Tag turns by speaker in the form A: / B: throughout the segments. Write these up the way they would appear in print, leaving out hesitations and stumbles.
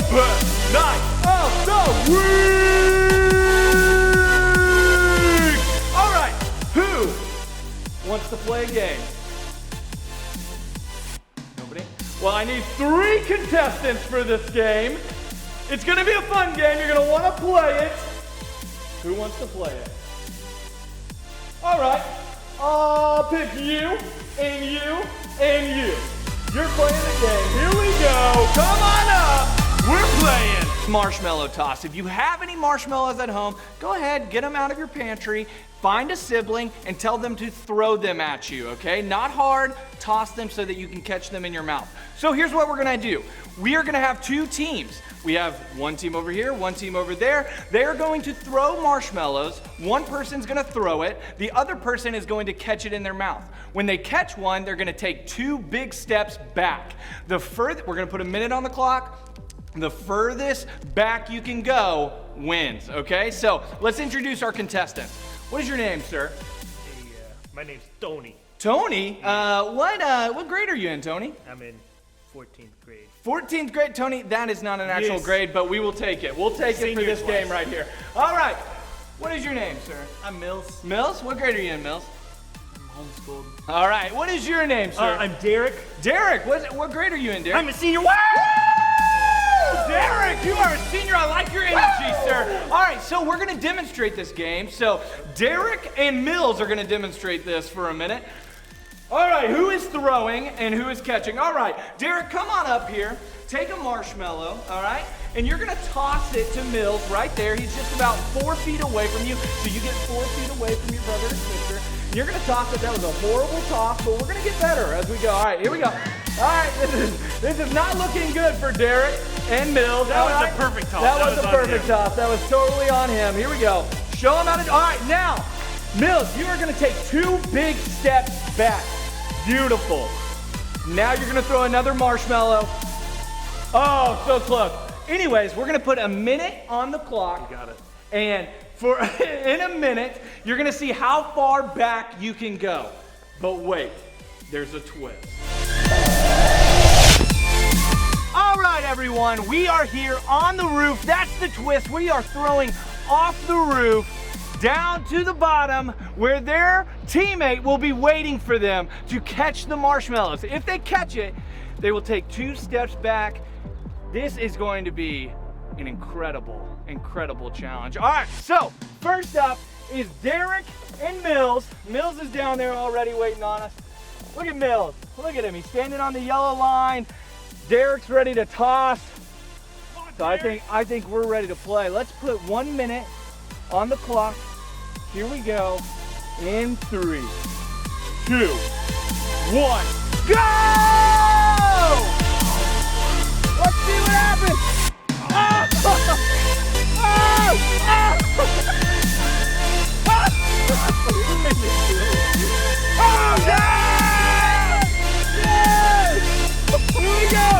A: best night of the week! All right, who wants to play a game? Nobody? Well, I need 3 contestants for this game. It's gonna be a fun game. You're gonna wanna play it. Who wants to play it? All right, I'll pick you, and you, and you. You're playing the game. Here we go. Come on up. We're playing marshmallow toss. If you have any marshmallows at home, go ahead, get them out of your pantry, find a sibling, and tell them to throw them at you, okay? Not hard, toss them so that you can catch them in your mouth. So here's what we're gonna do. We are gonna have 2 teams. We have one team over here, one team over there. They're going to throw marshmallows. One person's gonna throw it. The other person is going to catch it in their mouth. When they catch one, they're gonna take 2 big steps back. We're gonna put a minute on the clock. The furthest back you can go wins, okay? So let's introduce our contestants. What is your name, sir?
B: Hey, my name's Tony.
A: Tony? What grade are you in, Tony?
B: I'm in 14th grade.
A: 14th grade, Tony, that is not an actual grade, but we will take it. We'll take it for this game right here. All right, what is your name, sir?
B: I'm Mills.
A: Mills? What grade are you in, Mills?
B: I'm homeschooled.
A: All right, what is your name, sir?
B: I'm Derek.
A: Derek, what grade are you in, Derek?
B: I'm a senior.
A: Woo! Derek, you are a senior. I like your energy, sir. All right, so we're gonna demonstrate this game. So Derek and Mills are gonna demonstrate this for a minute. All right, who is throwing and who is catching? All right, Derek, come on up here. Take a marshmallow, all right? And you're gonna toss it to Mills right there. He's just about 4 feet away from you, so you get 4 feet away from your brother or sister. And you're gonna toss it. That was a horrible toss, but we're gonna get better as we go. All right, here we go. All right, this is not looking good for Derek and Mills.
B: That was a perfect toss.
A: That was a perfect toss. That was totally on him. Here we go. Show him how to. All right, now, Mills, you are gonna take 2 big steps back. Beautiful. Now you're gonna throw another marshmallow. Oh, so close. Anyways, we're gonna put a minute on the clock.
B: You got it.
A: And in a minute, you're gonna see how far back you can go. But wait, there's a twist. All right, everyone, we are here on the roof. That's the twist. We are throwing off the roof down to the bottom where their teammate will be waiting for them to catch the marshmallows. If they catch it, they will take 2 steps back. This is going to be an incredible challenge. All right, so first up is Derek and Mills. Mills is down there already waiting on us. Look at Mills, look at him. He's standing on the yellow line. Derek's ready to toss. So I think we're ready to play. Let's put 1 minute on the clock. Here we go. In 3, 2, 1, go! Let's see what happens. Oh! Oh! Oh, yeah! Yes! Here we go.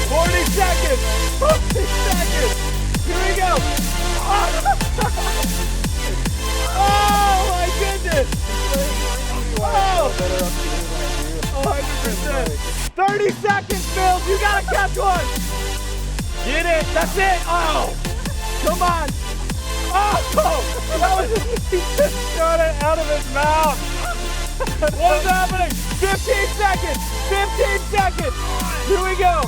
A: 40 seconds. 40 seconds. Here we go. Oh my goodness! Oh! 100%. 30 seconds, Mills. You gotta catch one. Get it. That's it. Oh! Come on. Oh! That was he just got it out of his mouth. What is happening? 15 seconds. 15 seconds. Here we go.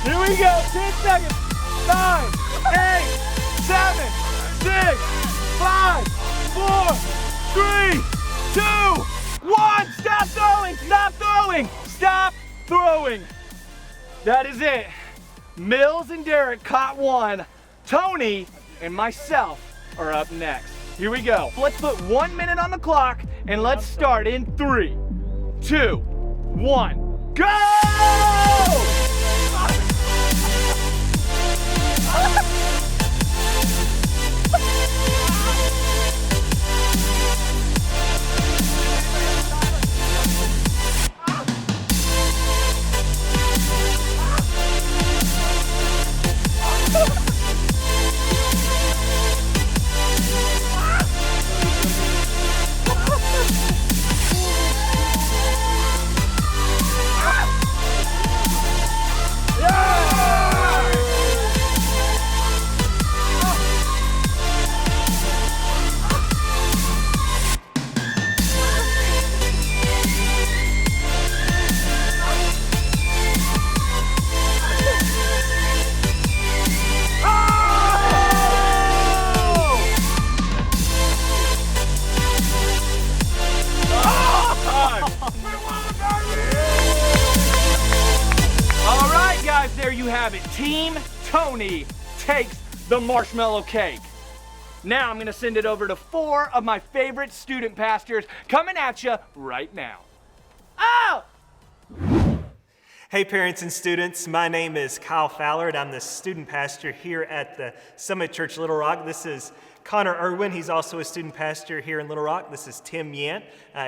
A: Here we go. 10 seconds. 9, 8, 7, 6, 5, 4, 3, 2, 1. Stop throwing. Stop throwing. Stop throwing. That is it. Mills and Derek caught one. Tony and myself are up next. Here we go. Let's put 1 minute on the clock and let's start in 3, 2, 1, go! Tony takes the marshmallow cake. Now I'm gonna send it over to 4 of my favorite student pastors coming at you right now. Oh!
C: Hey parents and students, my name is Kyle Fowler and I'm the student pastor here at the Summit Church Little Rock. This is Connor Irwin, he's also a student pastor here in Little Rock. This is Tim Yant,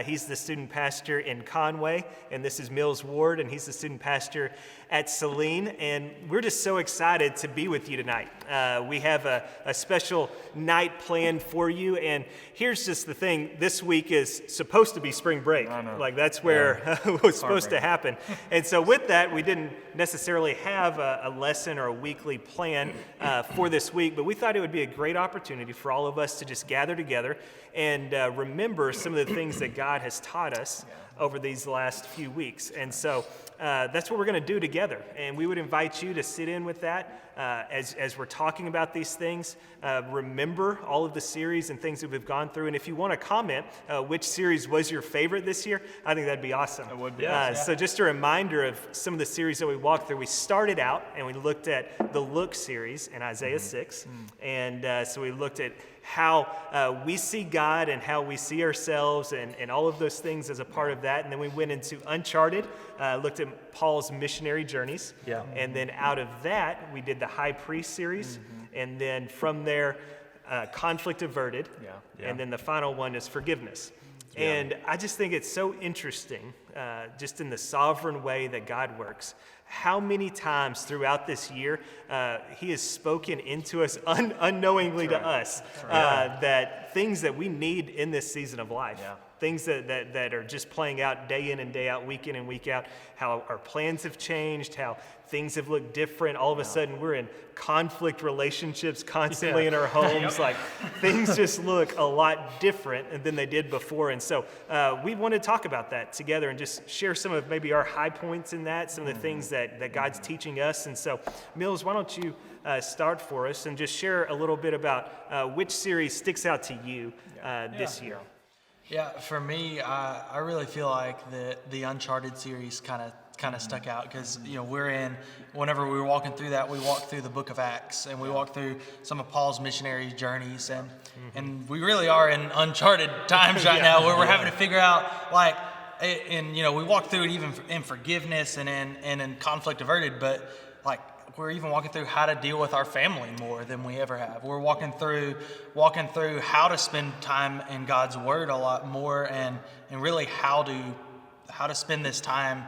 C: he's the student pastor in Conway. And this is Mills Ward, and he's the student pastor at Saline. And we're just so excited to be with you tonight. We have a special night planned for you. And here's just the thing, this week is supposed to be spring break. Like that's where it was supposed to happen. And so with that, we didn't necessarily have a lesson or a weekly plan for this week, but we thought it would be a great opportunity for all of us to just gather together and remember some of the things that God has taught us over these last few weeks. And so that's what we're going to do together. And we would invite you to sit in with that as we're talking about these things. Remember all of the series and things that we've gone through. And if you want to comment which series was your favorite this year, I think that'd be awesome. It would be. So just a reminder of some of the series that we walked through. We started out and we looked at the Look series in Isaiah 6. And so we looked at how we see God and how we see ourselves and all of those things as a part of that. And then we went into Uncharted, looked at Paul's missionary journeys. And then out of that, we did the High Priest series. And then from there, Conflict Averted. And then the final one is Forgiveness. And I just think it's so interesting, just in the sovereign way that God works, how many times throughout this year he has spoken into us unknowingly to us that things that we need in this season of life, things that are just playing out day in and day out, week in and week out, how our plans have changed, how things have looked different. All of a sudden we're in conflict relationships constantly in our homes. Like things just look a lot different than they did before. And so we want to talk about that together and just share some of maybe our high points in that, some of the things that God's teaching us. And so Mills, why don't you start for us and just share a little bit about which series sticks out to you this year?
D: Yeah, for me, I really feel like the Uncharted series kind of stuck out because whenever we were walking through that, we walked through the book of Acts and we walked through some of Paul's missionary journeys and we really are in uncharted times right now where we're having to figure out we walked through it even in Forgiveness and in Conflict Averted, but like we're even walking through how to deal with our family more than we ever have. We're walking through how to spend time in God's Word a lot more and really how to spend this time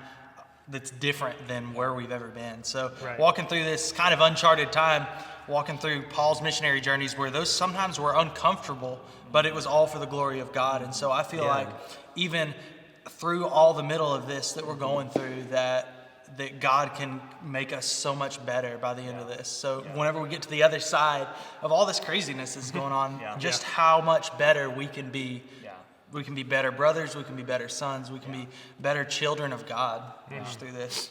D: that's different than where we've ever been. So walking through this kind of uncharted time, walking through Paul's missionary journeys where those sometimes were uncomfortable, but it was all for the glory of God. And so I feel like even through all the middle of this that we're going through, that God can make us so much better by the end of this. So whenever we get to the other side of all this craziness that's going on, just how much better we can be. We can be better brothers, we can be better sons, we can be better children of God through this.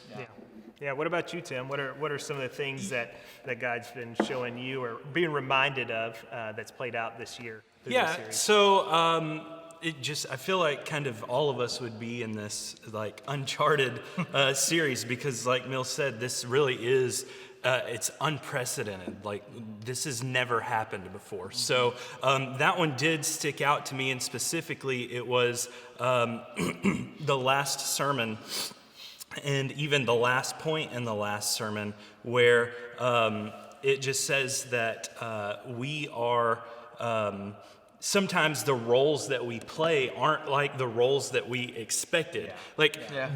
C: Yeah, what about you, Tim? What are some of the things that God's been showing you or being reminded of that's played out this year through this series?
E: So I feel like kind of all of us would be in this like Uncharted series because like Mill said, this really is it's unprecedented. Like this has never happened before. So that one did stick out to me, and specifically it was the last sermon and even the last point in the last sermon where it just says that we are sometimes the roles that we play aren't like the roles that we expected.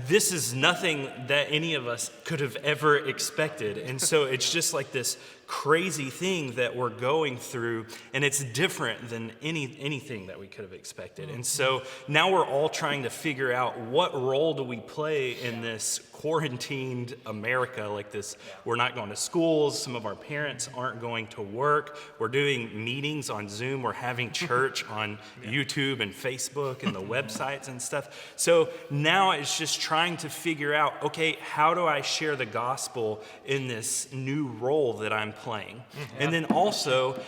E: This is nothing that any of us could have ever expected. And so it's just like this crazy thing that we're going through, and it's different than anything that we could have expected. And so now we're all trying to figure out what role do we play in this quarantined America like this. We're not going to schools. Some of our parents aren't going to work. We're doing meetings on Zoom. We're having church on YouTube and Facebook and the websites and stuff. So now it's just trying to figure out, okay, how do I share the gospel in this new role that I'm done playing. And then also,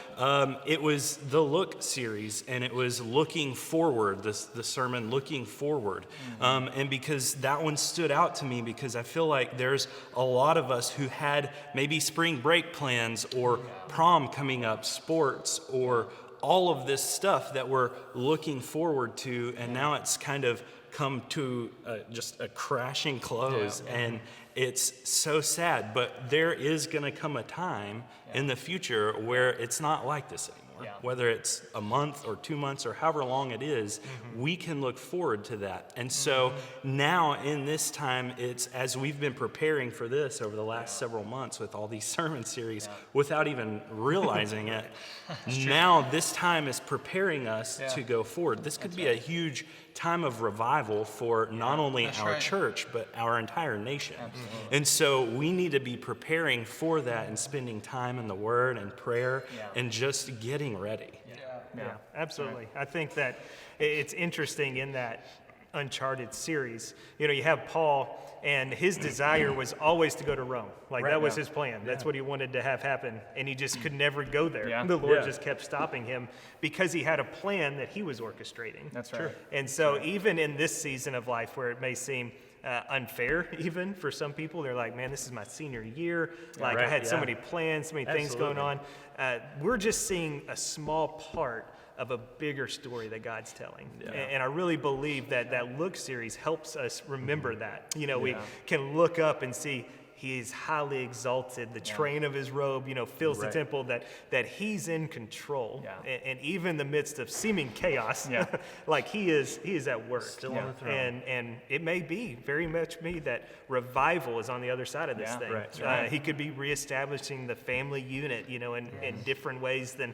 E: it was the Look series, and it was looking forward, the sermon looking forward. And because that one stood out to me, because I feel like there's a lot of us who had maybe spring break plans or prom coming up, sports, or all of this stuff that we're looking forward to, and now it's kind of come to just a crashing close, and it's so sad. But there is going to come a time in the future where it's not like this anymore. Whether it's a month or 2 months or however long it is, we can look forward to that. And so now in this time, it's as we've been preparing for this over the last several months with all these sermon series without even realizing it, now this time is preparing us to go forward. This could be a huge time of revival for not only our church, but our entire nation. And so we need to be preparing for that and spending time in the Word and prayer and just getting ready.
C: Yeah, absolutely. I think that it's interesting in that Uncharted series. You know, you have Paul, and his desire was always to go to Rome. Like, that was his plan. That's what he wanted to have happen, and he just could never go there. The Lord just kept stopping him because he had a plan that he was orchestrating.
F: That's right.
C: And so even in this season of life where it may seem unfair even for some people, they're like, man, this is my senior year. Like, I had so many plans, so many things going on. We're just seeing a small part of a bigger story that God's telling. And I really believe that that Look series helps us remember that. You know, we can look up and see he is highly exalted. The train of his robe, you know, fills the temple, that he's in control. And even in the midst of seeming chaos, like he is at work. Still on the throne. And it may be, very much me, that revival is on the other side of this thing. He could be reestablishing the family unit, you know, in different ways than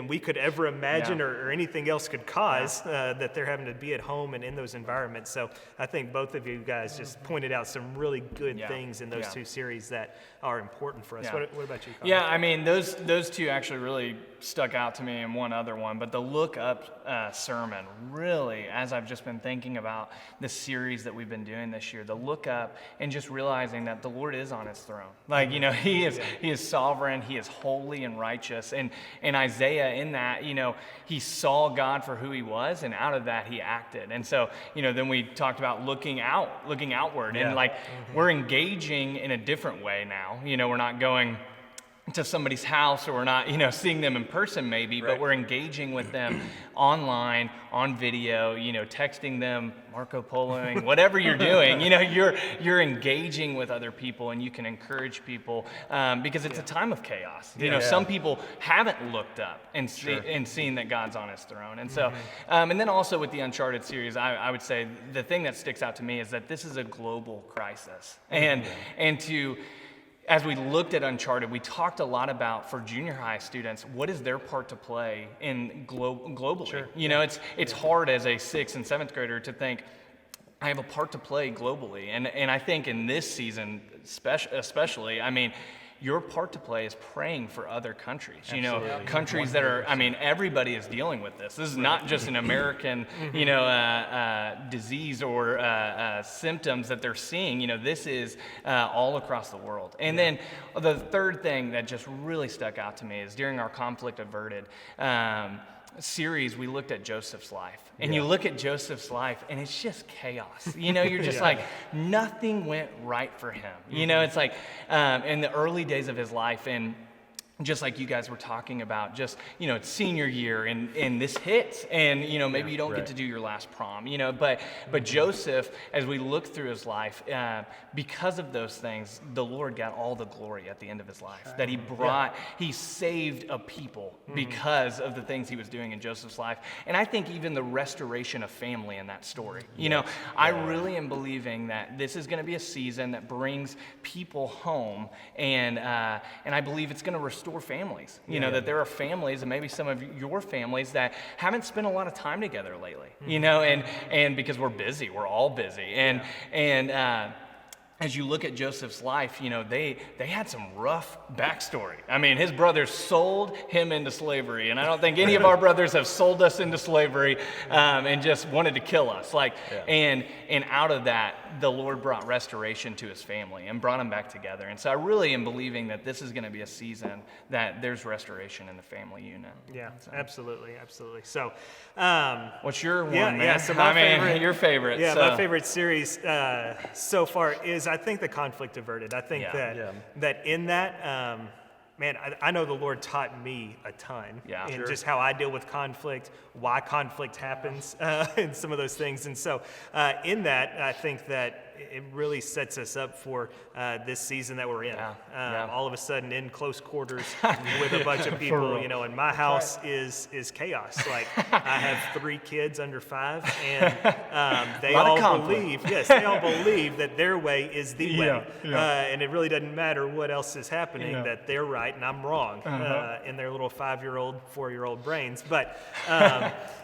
C: we could ever imagine or anything else could cause, that they're having to be at home and in those environments. So I think both of you guys just pointed out some really good things in those two series that are important for us. What about you, Connor?
F: Yeah, I mean, those two actually really stuck out to me, and one other one. But the Look Up sermon, really, as I've just been thinking about the series that we've been doing this year, the Look Up, and just realizing that the Lord is on his throne. Like, you know, he is sovereign, he is holy and righteous. And Isaiah, in that, you know, he saw God for who he was, and out of that he acted. And so, you know, then we talked about looking outward, and like we're engaging in a different way now. You know, we're not going to somebody's house, or we're not, you know, seeing them in person maybe, but we're engaging with them online, on video, you know, texting them, Marco Poloing, whatever you're doing, you know, you're engaging with other people, and you can encourage people because it's a time of chaos. You know, some people haven't looked up and seen that God's on his throne. And so, and then also with the Uncharted series, I would say the thing that sticks out to me is that this is a global crisis. And as we looked at Uncharted, we talked a lot about, for junior high students, what is their part to play in globally? You know, it's hard as a 6th and 7th grader to think, I have a part to play globally. And I think in this season, especially, I mean, your part to play is praying for other countries. You know, countries that are, I mean, everybody is dealing with this. This is not just an American, you know, disease or symptoms that they're seeing. You know, this is all across the world. And then the third thing that just really stuck out to me is during our Conflict Averted series, we looked at Joseph's life. And you look at Joseph's life, and it's just chaos. You know, you're just like, nothing went right for him. You know, it's like in the early days of his life, and just like you guys were talking about, just, you know, it's senior year, and this hits, and, you know, maybe you don't get to do your last prom, you know, but Joseph, as we look through his life, because of those things, the Lord got all the glory at the end of his life, that he saved a people because of the things he was doing in Joseph's life. And I think even the restoration of family in that story, you know, I really am believing that this is going to be a season that brings people home, and I believe it's going to restore families. You know, that there are families, and maybe some of your families, that haven't spent a lot of time together lately, you know, and because we're busy, we're all busy. And as you look at Joseph's life, you know, they had some rough backstory. I mean, his brothers sold him into slavery, and I don't think any of our brothers have sold us into slavery and just wanted to kill us. And out of that, the Lord brought restoration to his family and brought them back together. And so I really am believing that this is going to be a season that there's restoration in the family unit.
C: Yeah,
F: So.
C: absolutely. So,
F: What's your one,
C: yeah,
F: man?
C: yeah. So my favorite,
F: your favorite.
C: Yeah,
F: so.
C: my favorite series so far is, I think, The Conflict Averted. I think that in that, man, I know the Lord taught me a ton in just how I deal with conflict, why conflict happens, and some of those things. And so in that, I think that it really sets us up for this season that we're in. All of a sudden in close quarters with a bunch of people, you know, and my house is chaos. Like, I have 3 kids under 5, and they all believe that their way is the way. And it really doesn't matter what else is happening, that they're right and I'm wrong in their little 5-year-old, 4-year-old brains. But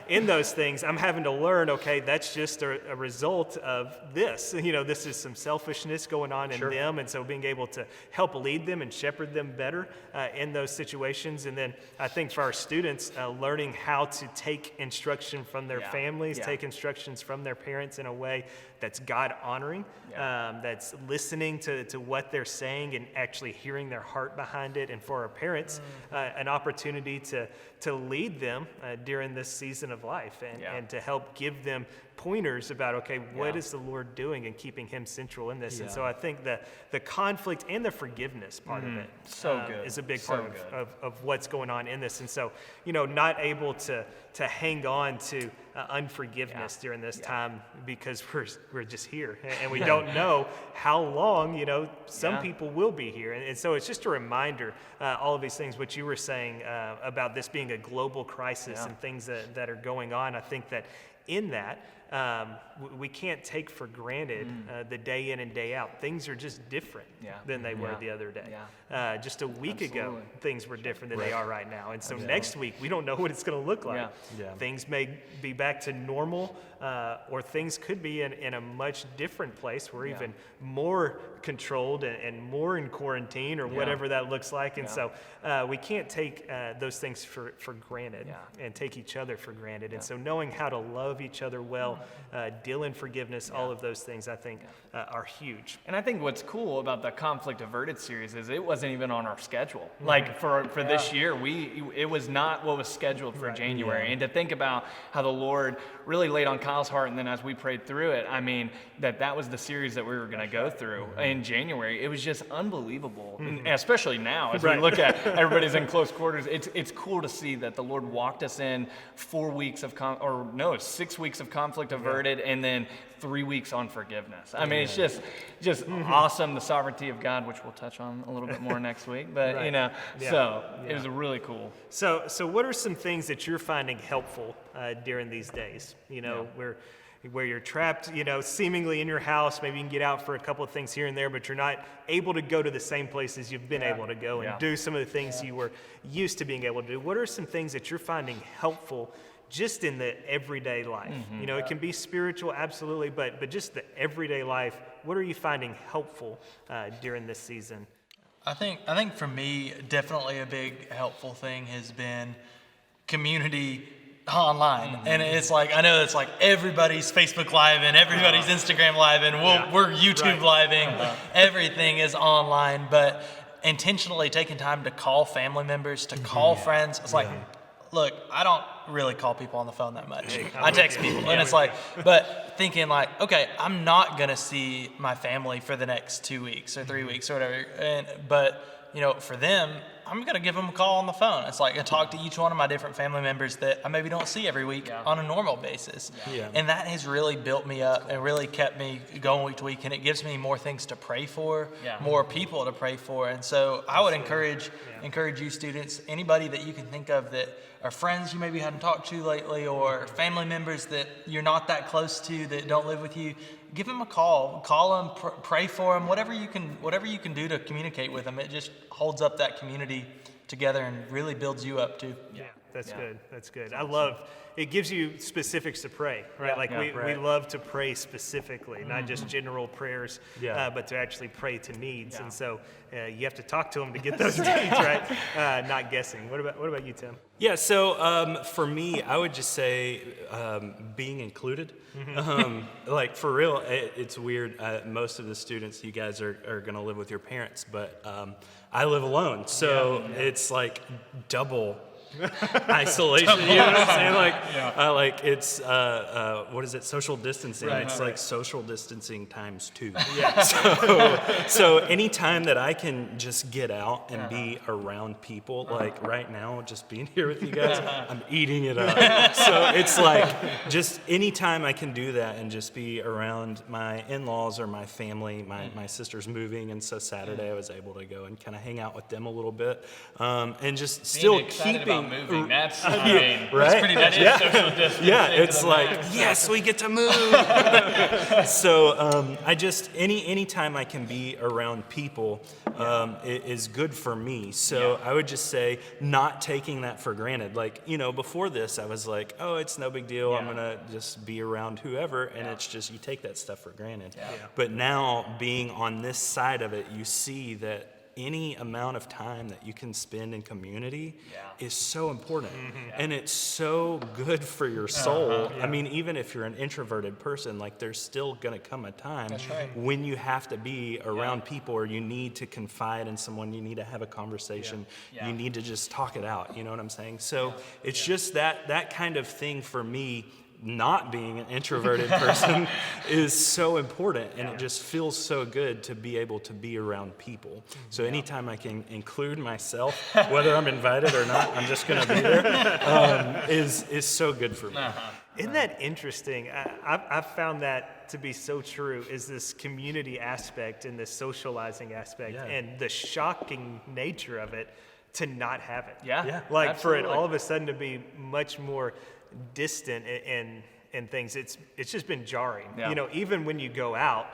C: in those things, I'm having to learn, okay, that's just a result of this. You know, this is some selfishness going on in them, and so being able to help lead them and shepherd them better in those situations. And then I think for our students, learning how to take instruction from their families, take instructions from their parents in a way that's God-honoring, that's listening to what they're saying and actually hearing their heart behind it. And for our parents, an opportunity to lead them during this season of life and to help give them pointers about, okay, what is the Lord doing and keeping him central in this? And so I think the conflict and the forgiveness part of it is a big part of what's going on in this. And so, you know, not able to hang on to unforgiveness during this time because we're just here and we don't know how long, you know, some people will be here. And so it's just a reminder, all of these things, what you were saying about this being a global crisis and things that are going on. I think that in that, we can't take for granted the day in and day out. Things are just different than they were the other day. Just a week ago, things were different than they are right now. And so next week, we don't know what it's going to look like. Things may be back to normal, or things could be in a much different place. We're even more controlled and more in quarantine or whatever that looks like. And so we can't take those things for granted and take each other for granted. And so knowing how to love each other well, deal in forgiveness, all of those things I think are huge.
F: And I think what's cool about the Conflict Averted series is it wasn't even on our schedule. Like for this year, it was not what was scheduled for January. And to think about how the Lord really laid on Kyle's heart, and then as we prayed through it, I mean, that was the series that we were going to go through in January. It was just unbelievable, and especially now as we look at everybody's in close quarters. It's cool to see that the Lord walked us in 6 weeks of conflict averted, and then 3 weeks on forgiveness. I mean, it's just awesome, the sovereignty of God, which we'll touch on a little bit more next week. But you know, it was really cool.
C: So what are some things that you're finding helpful during these days? You know, where you're trapped, you know, seemingly in your house. Maybe you can get out for a couple of things here and there, but you're not able to go to the same places you've been able to go and do some of the things you were used to being able to do. What are some things that you're finding helpful just in the everyday life? You know, it can be spiritual, absolutely, but just the everyday life. What are you finding helpful during this season?
D: I think for me, definitely a big helpful thing has been community online. And it's like, I know it's like everybody's Facebook Live and everybody's Instagram Live and we're YouTube Living. Everything is online, but intentionally taking time to call family members, to call friends. It's like, look, I don't really call people on the phone that much. I text people, and it's like, but thinking like, okay, I'm not gonna see my family for the next 2 weeks or 3 weeks or whatever, but you know, for them, I'm gonna give them a call on the phone. It's like I talk to each one of my different family members that I maybe don't see every week on a normal basis. And that has really built me up and really kept me going week to week, and it gives me more things to pray for, more people to pray for. And so I would encourage you students, anybody that you can think of that are friends you maybe hadn't talked to lately, or family members that you're not that close to that don't live with you, give them a call them, pray for them, whatever you can do to communicate with them. It just holds up that community together and really builds you up too.
C: That's good. That's good. I love, it gives you specifics to pray, right? Like we love to pray specifically, not just general prayers, but to actually pray to needs. And so you have to talk to them to get those needs, right? Not guessing. What about you, Tim?
E: Yeah, so for me, I would just say being included. Like for real, it's weird. Most of the students, you guys are going to live with your parents, but I live alone. So it's like double isolation. You know what I'm saying? Like it's what is it? Social distancing. It's like social distancing times 2. So anytime that I can just get out and be around people, like right now, just being here with you guys, I'm eating it up. So it's like just anytime I can do that and just be around my in-laws or my family. My sister's moving, and so Saturday I was able to go and kind of hang out with them a little bit, and just still keeping.
F: Moving. That's,
E: right?
F: that is social distancing.
E: Yeah, it's like, yes, we get to move. So I just, any time I can be around people is good for me. So I would just say not taking that for granted. Like, before this, I was like, oh, it's no big deal. I'm going to just be around whoever. And it's just, you take that stuff for granted. But now being on this side of it, you see that any amount of time that you can spend in community is so important. And it's so good for your soul. I mean, even if you're an introverted person, like there's still gonna come a time when you have to be around people, or you need to confide in someone, you need to have a conversation, you need to just talk it out, you know what I'm saying? So it's just that kind of thing for me. Not being an introverted person is so important, and it just feels so good to be able to be around people. So anytime I can include myself, whether I'm invited or not, I'm just going to be there, is so good for me.
C: Isn't that interesting? I've found that to be so true, is this community aspect and this socializing aspect and the shocking nature of it to not have it. Like
F: absolutely.
C: for it all of a sudden to be much more distant and things, it's just been jarring. Even when you go out,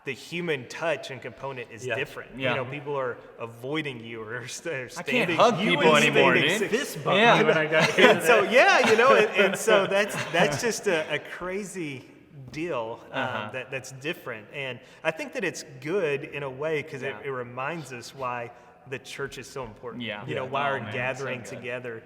C: the human touch and component is different. People are avoiding you or standing.
F: I can't hug people anymore, dude.
B: Fist bump me when I got here.
C: And so and so that's just a crazy deal that's different. And I think that it's good in a way because it reminds us why the church is so important. Why our gathering together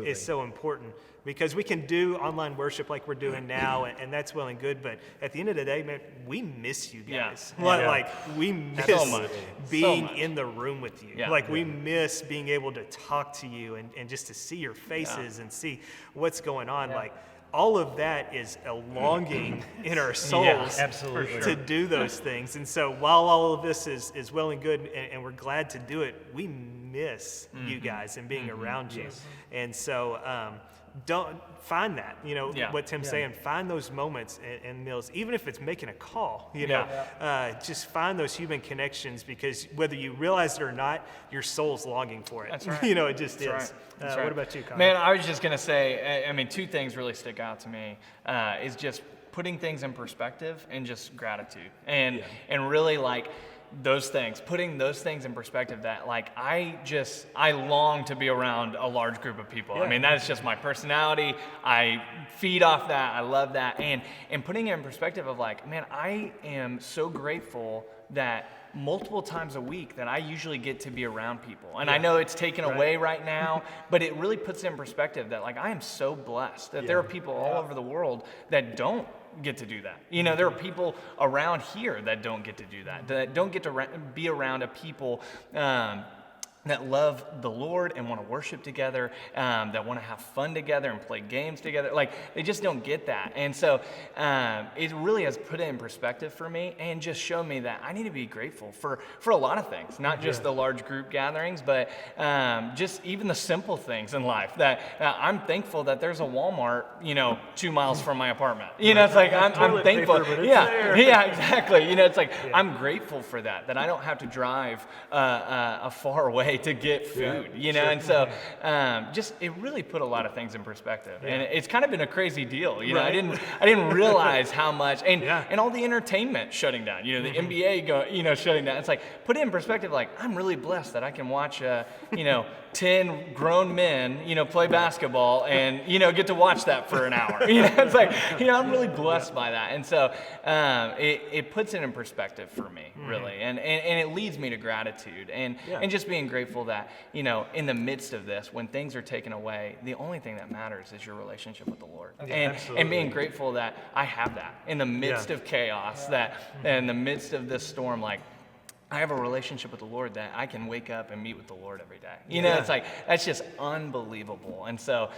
C: is so important. Because we can do online worship like we're doing now, and that's well and good, but at the end of the day, man, we miss you guys. Like, we miss being in the room with you. We miss being able to talk to you and just to see your faces and see what's going on. Like, all of that is a longing in our souls to do those things. And so while all of this is well and good and we're glad to do it, we miss you guys and being around you. And so don't find that, what Tim's saying, find those moments and meals, even if it's making a call, just find those human connections, because whether you realize it or not, your soul's longing for it.
F: That's right.
C: It just is.
F: Right. That's right.
C: What about you, Connor?
F: Man, I was just going to say, I mean, 2 things really stick out to me, is just putting things in perspective and just gratitude. And really like, putting those things in perspective, that like I long to be around a large group of people. I mean, that's just my personality. I feed off that. I love that. And putting it in perspective of like, man, I am so grateful that multiple times a week that I usually get to be around people. And I know it's taken away right now, but it really puts it in perspective that like I am so blessed that there are people all over the world that don't get to do that. There are people around here that don't get to do that don't get to be around a people that love the Lord and want to worship together, that want to have fun together and play games together. Like, they just don't get that. And so it really has put it in perspective for me and just shown me that I need to be grateful for a lot of things, not just the large group gatherings, but just even the simple things in life. That I'm thankful that there's a Walmart, 2 miles from my apartment. It's like, I'm thankful. Exactly. It's like, I'm grateful for that I don't have to drive a far away to get food, and so just it really put a lot of things in perspective, and it's kind of been a crazy deal. I didn't realize how much, and all the entertainment shutting down. The NBA shutting down. It's like, put it in perspective. Like, I'm really blessed that I can watch 10 grown men, play basketball and, get to watch that for an hour. It's like, I'm really blessed by that. And so it puts it in perspective for me, really. And it leads me to gratitude and just being grateful that, in the midst of this, when things are taken away, the only thing that matters is your relationship with the Lord. And being grateful that I have that in the midst of chaos, that in the midst of this storm, like, I have a relationship with the Lord that I can wake up and meet with the Lord every day. It's like, that's just unbelievable. And so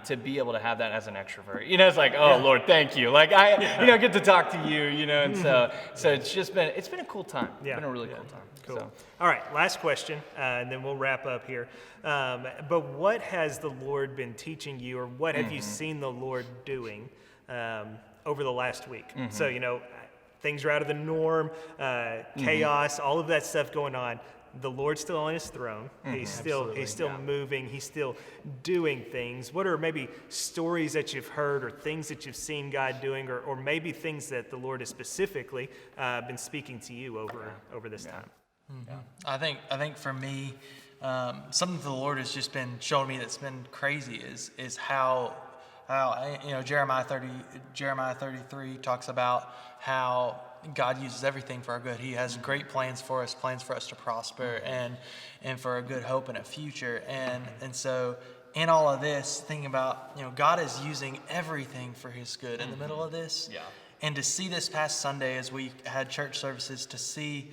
F: to be able to have that as an extrovert, it's like, oh, Lord, thank you. Like, I, get to talk to you, and so it's been a cool time. It's been a really cool time.
C: Cool.
F: So.
C: All right, last question, and then we'll wrap up here. But what has the Lord been teaching you, or what have you seen the Lord doing over the last week? So, things are out of the norm, chaos, all of that stuff going on. The Lord's still on his throne. He's still moving. He's still doing things. What are maybe stories that you've heard or things that you've seen God doing, or maybe things that the Lord has specifically been speaking to you over this time?
D: I think for me, something the Lord has just been showing me that's been crazy is how Jeremiah 33 talks about how God uses everything for our good. He has great plans for us to prosper and for a good hope and a future. And so in all of this, thinking about, God is using everything for his good in the middle of this. Yeah. And to see this past Sunday as we had church services, to see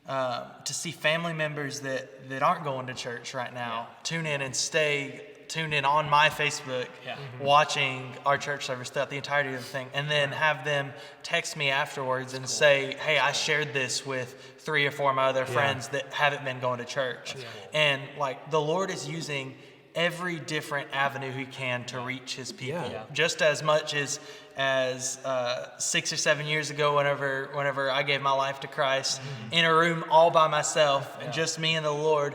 D: family members that aren't going to church right now tune in and stay tuned in on my Facebook, watching our church service throughout the entirety of the thing, and then have them text me afterwards and say, hey, I shared this with 3 or 4 of my other friends that haven't been going to church. And like, the Lord is using every different avenue he can to reach his people, just as much as 6 or 7 years ago, whenever I gave my life to Christ, in a room all by myself, and just me and the Lord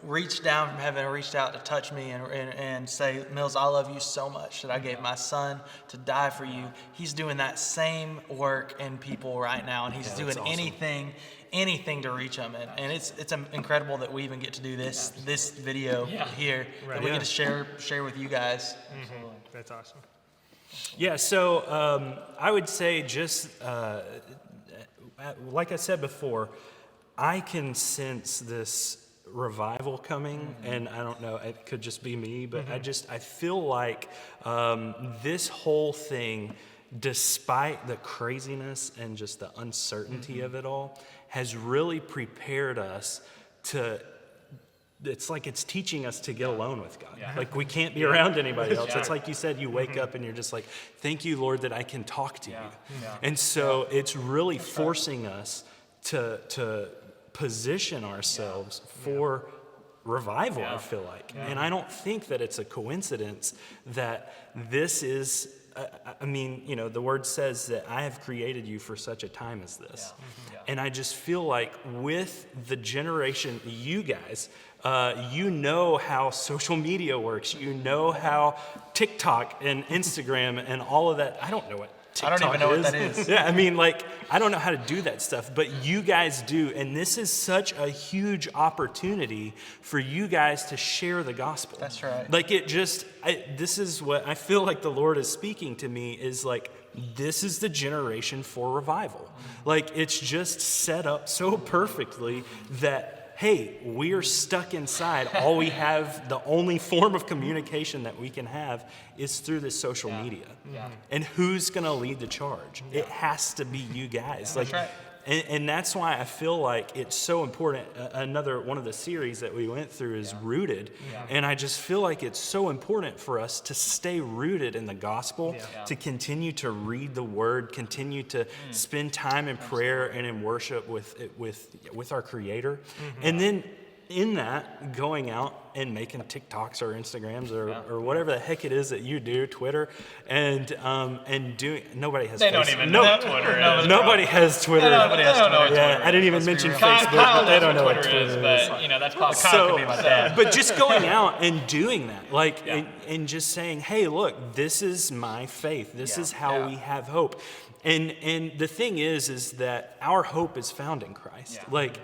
D: reached down from heaven and reached out to touch me and say, Mills, I love you so much that I gave my son to die for you. He's doing that same work in people right now, and he's doing anything to reach them. And it's incredible that we even get to do this video here, that we get to share with you guys.
C: That's awesome.
E: Yeah, so I would say just, like I said before, I can sense this revival coming, and I don't know, it could just be me, but I feel like this whole thing, despite the craziness and just the uncertainty of it all, has really prepared us to, it's like it's teaching us to get alone with God. Like, we can't be around anybody else. It's like you said, you wake up and you're just like, thank you, Lord, that I can talk to you. And so it's really forcing us to position ourselves for revival, I feel like. And I don't think that it's a coincidence that this is, the word says that I have created you for such a time as this. And I just feel like with the generation, you guys, you know how social media works. You know how TikTok and Instagram and all of that. I don't know what TikTok is.
D: I don't even know what that is.
E: I don't know how to do that stuff, but you guys do. And this is such a huge opportunity for you guys to share the gospel.
D: That's right.
E: Like, this is what I feel like the Lord is speaking to me, is like, this is the generation for revival. Like, it's just set up so perfectly that, hey, we're stuck inside. All we have, the only form of communication that we can have is through this social media. And who's going to lead the charge? It has to be you guys.
D: That's right.
E: And that's why I feel like it's so important. Another one of the series that we went through is Rooted. And I just feel like it's so important for us to stay rooted in the gospel, to continue to read the word, continue to spend time in prayer and in worship with our Creator. And then in that, going out and making TikToks or Instagrams or whatever the heck it is that you do, Twitter, and doing. Nobody has.
F: They don't even know what Twitter is.
E: Nobody has Twitter.
F: Nobody has Twitter.
E: Yeah, I didn't even mention Facebook.
F: Kyle
E: But they don't know
F: knows
E: what Twitter is.
F: But that's probably Kyle could be my dad.
E: But just going out and doing that, and just saying, hey, look, this is my faith. This is how we have hope. And the thing is that our hope is found in Christ. Like,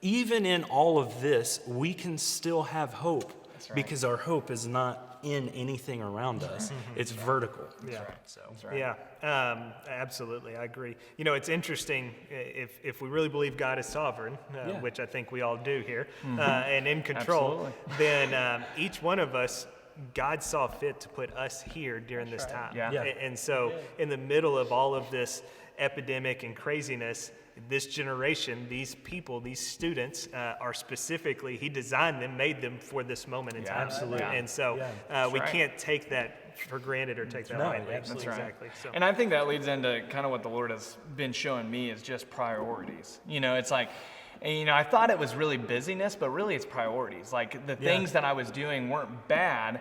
E: even in all of this, we can still have hope
F: right.
E: because our hope is not in anything around us. It's vertical.
C: Yeah.
E: So.
C: Yeah, absolutely. I agree. You know, it's interesting if we really believe God is sovereign, which I think we all do here, and in control, then each one of us, God saw fit to put us here during this time.
F: Yeah.
C: And so in the middle of all of this epidemic and craziness, this generation, these people, these students are specifically, he designed them, made them for this moment in
F: Yeah,
C: time.
F: absolutely.
C: And so we
F: right.
C: can't take that for granted or take that lightly.
F: That's right.
C: Exactly. So.
F: And I think that leads into kind of what the Lord has been showing me is just priorities. You know, it's like, and, you know, I thought it was really busyness, but really it's priorities. Like the things that I was doing weren't bad,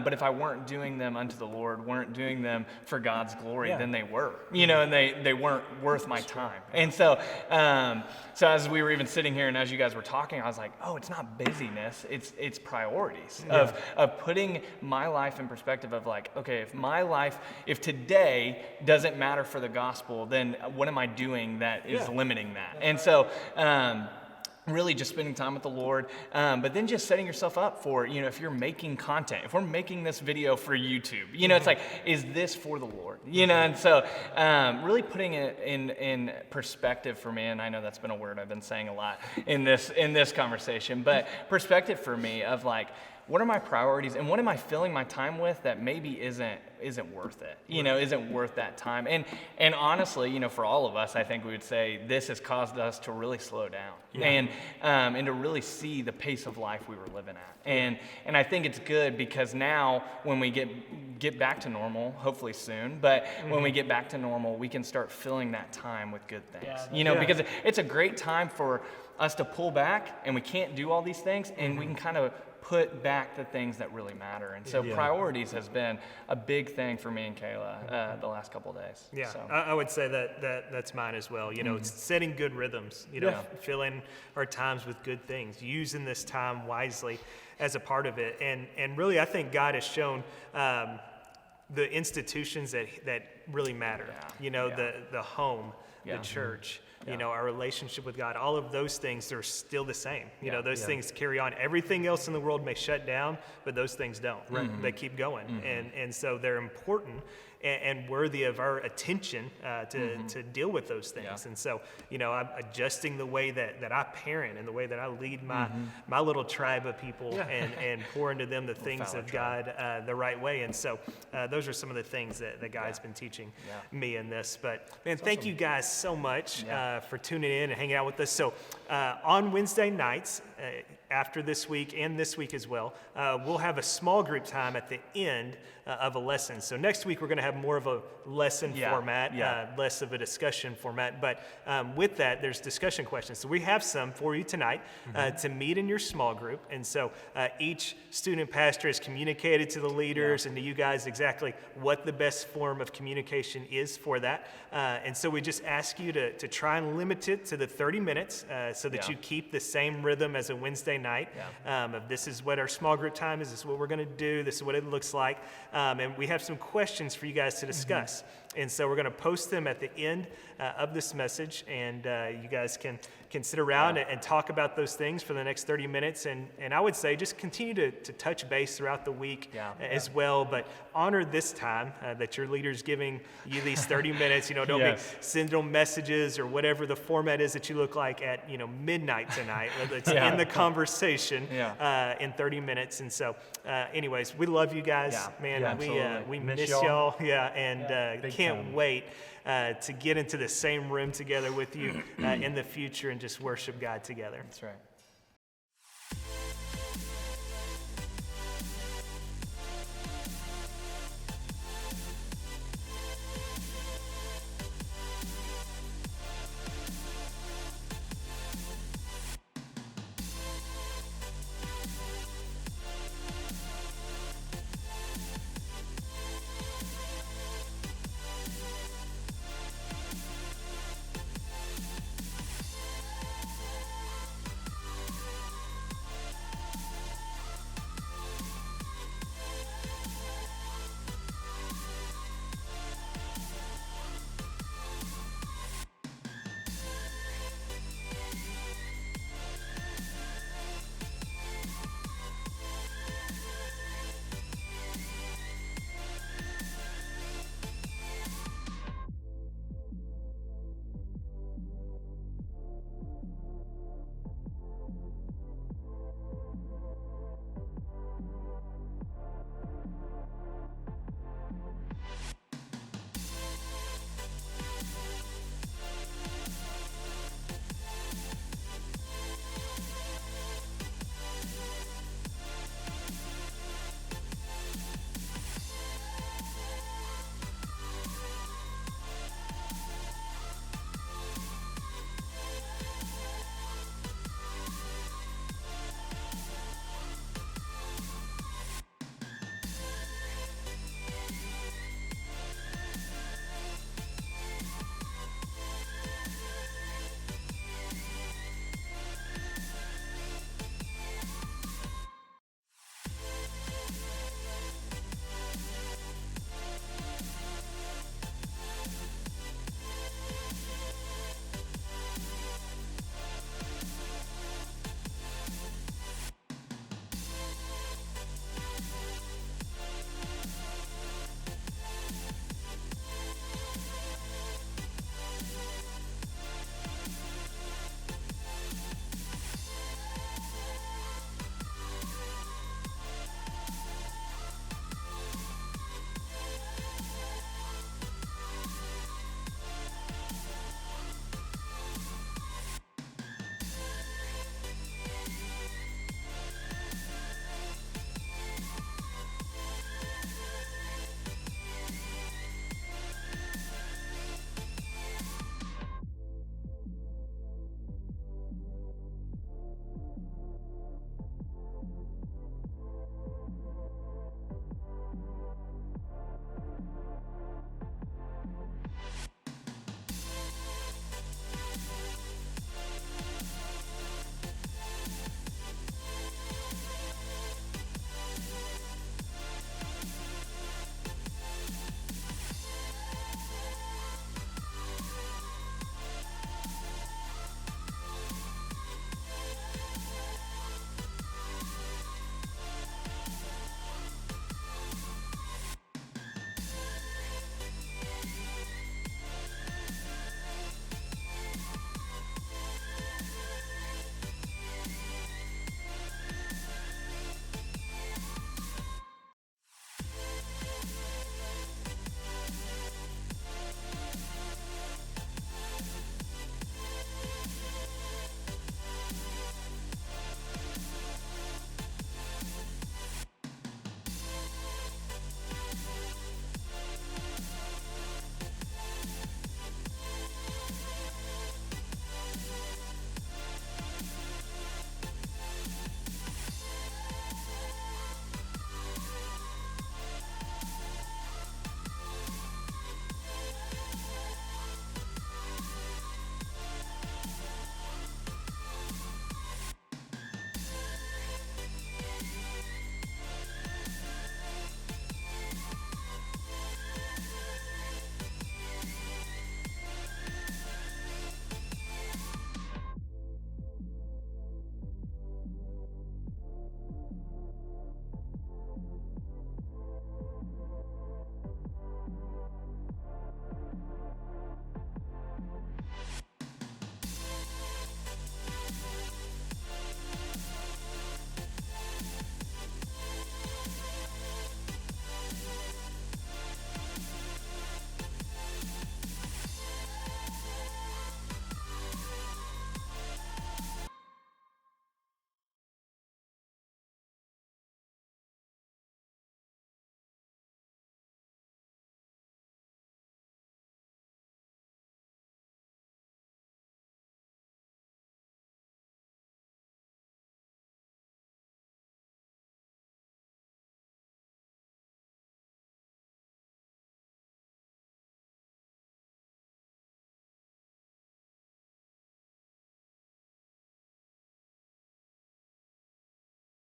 F: but if I weren't doing them unto the Lord, weren't doing them for God's glory, then they were, you know, and they weren't worth my time. And so, so as we were even sitting here and as you guys were talking, I was like, oh, it's not busyness, it's priorities of putting my life in perspective of like, okay, if today doesn't matter for the gospel, then what am I doing that is limiting that? And so, really just spending time with the Lord, but then just setting yourself up for, you know, if you're making content, if we're making this video for YouTube, you know, it's like, is this for the Lord? You know, and so really putting it in perspective for me, and I know that's been a word I've been saying a lot in this conversation, but perspective for me of like, what are my priorities and what am I filling my time with that maybe isn't worth it, you know, isn't worth that time. And honestly, you know, for all of us, I think we would say this has caused us to really slow down and to really see the pace of life we were living at. And I think it's good because now when we get back to normal, hopefully soon, but when we get back to normal, we can start filling that time with good things, you know, because it's a great time for us to pull back and we can't do all these things and we can kind of put back the things that really matter. And so priorities has been a big thing for me and Kayla the last couple of days.
C: Yeah,
F: So.
C: I would say that's mine as well. You know, it's setting good rhythms, you know, filling our times with good things, using this time wisely as a part of it. And really, I think God has shown the institutions that really matter, you know, the home, the church, you know, our relationship with God, all of those things are still the same. You know, those things carry on. Everything else in the world may shut down, but those things don't. Right. They keep going. And so they're important and worthy of our attention to deal with those things. And so, you know, I'm adjusting the way that I parent and the way that I lead my little tribe of people and pour into them the things of God the right way. And so those are some of the things that God's been teaching me in this. But man, thank you guys so much for tuning in and hanging out with us. So on Wednesday nights, after this week and this week as well, we'll have a small group time at the end of a lesson. So next week we're going to have more of a lesson format, less of a discussion format. But with that, there's discussion questions. So we have some for you tonight to meet in your small group. And so each student pastor has communicated to the leaders and to you guys exactly what the best form of communication is for that. And so we just ask you to try and limit it to the 30 minutes so that you keep the same rhythm as a Wednesday night. Of this is what our small group time is. This is what we're going to do. This is what it looks like. And we have some questions for you guys to discuss. And so we're going to post them at the end of this message, and you guys can sit around and talk about those things for the next 30 minutes. And I would say just continue to touch base throughout the week as well, but honor this time that your leader's giving you these 30 minutes. You know, don't be sending them messages or whatever the format is that you look like at, you know, midnight tonight. It's in the conversation in 30 minutes. And so anyways, we love you guys, man. We miss y'all. And can't wait to get into the same room together with you in the future and just worship God together.
F: That's right.